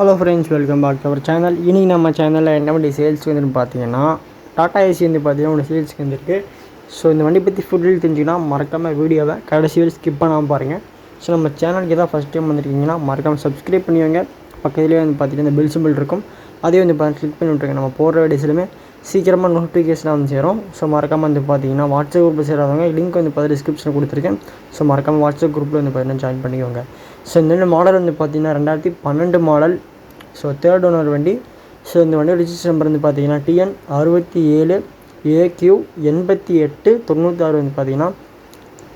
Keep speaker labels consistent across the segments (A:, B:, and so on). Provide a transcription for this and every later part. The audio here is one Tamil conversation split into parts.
A: Hello friends, welcome back to our channel. இன்றைக்கி நம்ம சேனலில் என்ன வண்டி சேல்ஸ்க்கு வந்துன்னு பார்த்தீங்கன்னா டாடா ஏசி வந்து பார்த்தீங்கன்னா ஒன்று சேல்ஸ்க்கு வந்துருக்கு. ஸோ இந்த வண்டி பற்றி ஃபுல் தெரிஞ்சுன்னா மறக்காமல் வீடியோவை கடைசி வரை ஸ்கிப் பண்ணாமல் பாருங்கள். ஸோ நம்ம சேனலுக்கு எதாவது ஃபஸ்ட் டைம் வந்துருக்கீங்கன்னா மறக்காமல் சப்ஸ்கிரைப் பண்ணிவிங்க. பக்கத்துலேயே வந்து பார்த்தீங்கன்னா இந்த பெல் சிம்பிள் இருக்கும், அதே வந்து கிளிக் பண்ணி விட்ருங்க. நம்ம போடுற வீடியோஸ்லையுமே சீக்கிரமாக நோட்டிஃபிகேஷனாக வந்து சேரும். ஸோ மறக்காமல் வந்து பார்த்தீங்கன்னா வாட்ஸ்அப் குரூப்பில் சேராதவங்க லிங்க் வந்து பார்த்து டிஸ்கிரிப்ஷனில் கொடுத்துருக்கேன். ஸோ மறக்காமல் வாட்ஸ்அப் குரூப்பில் வந்து பார்த்தீங்கன்னா ஜாயின் பண்ணிக்கோங்க. ஸோ இந்த மாடல் வந்து பார்த்தீங்கன்னா 2012 மாடல். ஸோ தேர்ட் ஓனர் வண்டி. ஸோ இந்த வண்டியோட ரிஜிஸ்டர் நம்பர் வந்து பார்த்தீங்கன்னா TN 67 AQ 8896 வந்து பார்த்தீங்கன்னா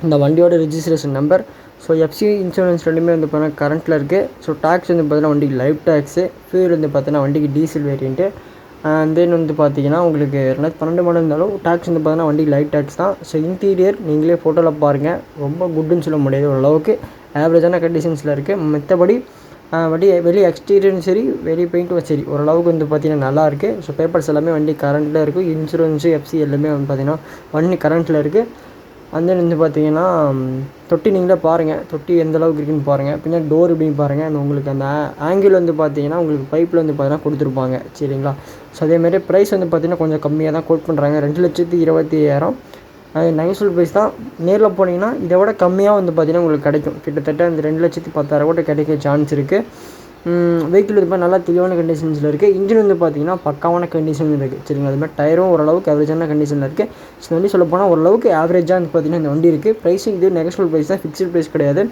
A: இந்த வண்டியோட registration number. So FC insurance ரெண்டுமே வந்து பார்த்தீங்கன்னா கரண்ட்டில் இருக்குது. ஸோ டேக்ஸ் வந்து பார்த்தீங்கன்னா வண்டிக்கு லைஃப் டேக்ஸு, ஃபியூல் வந்து பார்த்தீங்கன்னா வண்டிக்கு டீசல் வேரியண்ட்டு. அண்ட் தென் வந்து பார்த்தீங்கன்னா உங்களுக்கு 2012 மாடல் இருந்தாலும் டேக்ஸ் வந்து பார்த்தீங்கன்னா வண்டிக்கு லைட் டேக்ஸ் தான். ஸோ இன்டீரியர் நீங்களே ஃபோட்டோவில் பாருங்கள், ரொம்ப குட்டுன்னு சொல்ல முடியாது, ஓரளவுக்கு ஆவரேஜான கண்டிஷன்ஸில் இருக்குது. மற்றபடி வண்டி வெளியே எக்ஸ்டீரியரும் சரி, வெளியே பெயிண்ட்டும் சரி, ஓரளவுக்கு வந்து பார்த்திங்கன்னா நல்லாயிருக்கு. ஸோ பேப்பர்ஸ் எல்லாமே வண்டி கரண்ட்டில் இருக்குது. இன்சூரன்ஸு FC எல்லாமே வந்து பார்த்திங்கன்னா வண்டி கரண்ட்டில் இருக்குது. அந்த வந்து பார்த்திங்கன்னா தொட்டி நீங்களே பாருங்கள், தொட்டி எந்த அளவுக்கு இருக்குன்னு பாருங்கள். பின்னாடி டோர் எப்படின்னு பாருங்கள். அந்த உங்களுக்கு அந்த ஆங்கிள் வந்து பார்த்திங்கன்னா உங்களுக்கு பைப்பில் வந்து பார்த்திங்கன்னா கொடுத்துருப்பாங்க, சரிங்களா. ஸோ அதேமாதிரி ப்ரைஸ் வந்து பார்த்திங்கன்னா கொஞ்சம் கம்மியாக தான் கோட் பண்ணுறாங்க, 2,25,000. அது நெகோஷியபிள் ப்ரைஸ் தான். நேரில் போனீங்கன்னா இதை விட கம்மியாக வந்து பார்த்திங்கன்னா உங்களுக்கு கிடைக்கும். கிட்டத்தட்ட அந்த 2,10,000 கூட கிடைக்க சான்ஸ் இருக்குது. வெஹிக்கிள் இது மாதிரி நல்லா தெளிவான கண்டிஷன்ஸில் இருக்குது. இன்ஜின் வந்து பார்த்திங்கன்னா பக்காவான கண்டிஷன் இருக்குது, சரிங்களா. அது மாதிரி டயரும் ஓரளவுக்கு ஆவரேஜான கண்டிஷனில் இருக்குது. ஸோ வண்டி சொல்ல போனால் ஓரளவுக்கு ஆவரேஜாக வந்து பார்த்திங்கன்னா இந்த வண்டி இருக்குது. ப்ரைஸிங் இது நெகோஷியபிள் ப்ரைஸ் தான், ஃபிக்ஸ்டு ப்ரைஸ் கிடையாது.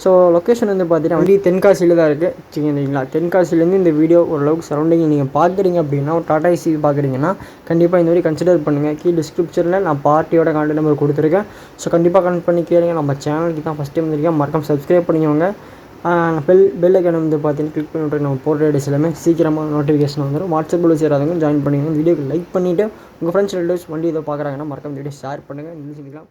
A: ஸோ லொக்கேஷன் வந்து பார்த்திங்கன்னா வண்டி தென்காசியில் தான் இருக்குது, சரிங்களா. தென்காசிலேருந்து இந்த வீடியோ ஓரளவுக்கு சரௌண்டிங் நீங்கள் பார்க்குறீங்க அப்படின்னா, ஒரு டாடா ஏசி பார்க்குறீங்கன்னா கண்டிப்பாக இந்த மாதிரி கன்சிடர் பண்ணுங்கள். கீழே டிஸ்கிரிப்ஷனில் நான் பார்ட்டியோட கான்டாக்ட் நம்பர் கொடுத்துருக்கேன். ஸோ கண்டிப்பாக கனெக்ட் பண்ணி கேளுங்க. நம்ம சேனலுக்கு தான் ஃபஸ்ட் டைம் வந்திருக்கேன், மறக்காம சப்ஸ்கிரைப் பண்ணிக்கோங்க. பெல் ஐக்கான் வந்து பார்த்தீங்கன்னா கிளிக் பண்ணிவிட்டு நம்ம போடுற வீடியோஸ் எல்லாமே சீக்கிரமாக நோட்டிஃபிகேஷன் வந்துடும். வாட்ஸ்அப்பில் சேராதவங்க ஜாயின் பண்ணிக்கோங்க. வீடியோக்கு லைக் பண்ணிவிட்டு உங்கள் ஃப்ரெண்ட்ஸ் ரிலேட்டிவ்ஸ் வண்டி இதை பார்க்குறாங்கன்னா மறக்காம வீடியோ ஷேர் பண்ணுங்கள். நினைச்சிக்கலாம்.